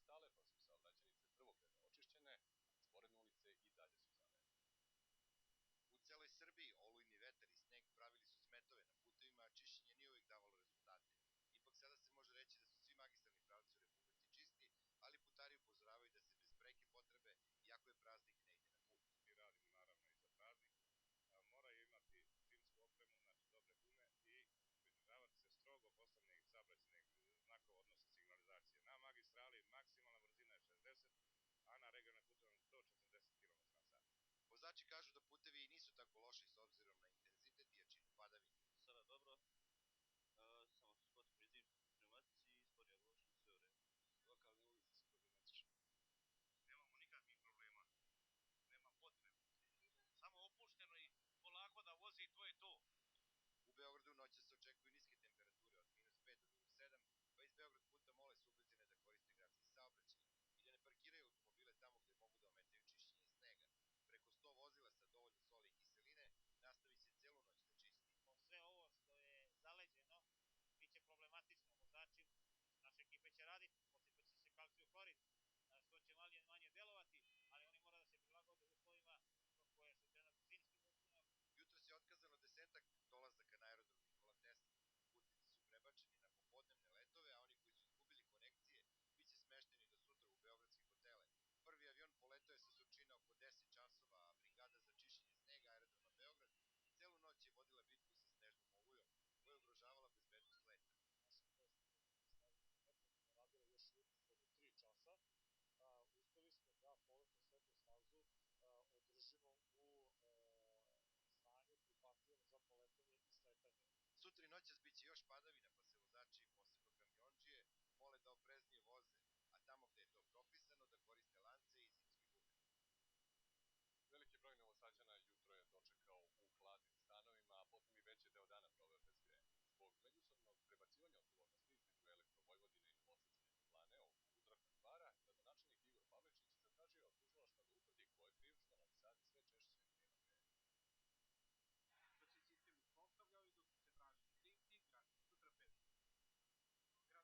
Magistale, pa su saobraćajnice prvog reda očišćene, a sporedne ulice i dalje su zavejane. U celoj Srbiji olujni vetar i sneg pravili su smetove na putevima, a čišćenje nije uvijek davalo rezultate. Ipak sada se može reći da su svi magistralni pravci u Republici čisti, ali putari upozoravaju da se bez preke potrebe, iako je praznik, ne ide na put. Mi radimo naravno i za praznik, moraju imati zimsku opremu, znači dobre gume i pridržavati se strogo postavljenih saobraćajnih znakova, odnosno signalizacije. Na magistrali maksimalna brzina je 60, a na regionalnim putevima 140 km/h. Vozači kažu da putevi nisu tako loši s obzirom na intenzitet i jačinu padavina. Sada dobro, samo su potrebni zimski pneumatici i sporija vožnja, sve u redu. Lokalne ulice su problematične. Nemamo nikakvih problema, nema potrebe. Samo opušteno i polako da vozi i to je to. U Beogradu noće se očekuju niske temperature od -5 do -7, pa iz Beograd puta mole sugrađane da koriste gradski saobraćaj i da ne parkiraju automobile tamo gde mogu da ometaju čišćenje snega. Preko 100 vozila sa dovoljno soli i kiseline nastavi se celu noć da čisti. Sve ovo što je zaleđeno biće problematično. Vozači naše ekipe će raditi, posipaće se kalcijoklorid, što će manje delovati, ali oni mora da se prilagode uslovima koje su trenutno zimskim uslovima. Jutros je otkazano 10-ak dolazaka na aerodrom Nikola Tesla. Putnici su prebačeni na popodnevne letove, a oni koji su izgubili konekcije biće smešteni do sutra u beogradske hotele. Prvi avion poletao je sa Surčina oko 10 časova, a brigada za čišćenje snega aerodroma Beograd celu noć je vodila bitku sa snežnom olujom, koja je ugrožavala bezbednost leta. Naše snage su neprekidno radile još jutros od 3 časa. Uspeli smo da poletnu svetlu stazu održimo u stanju prihvatljivom za poletanje i sletanje. Sutra i noćas biće još padavina, pa se vozači, posebno kamiondžije, mole da opreznije voze, a tamo gde je to propisano da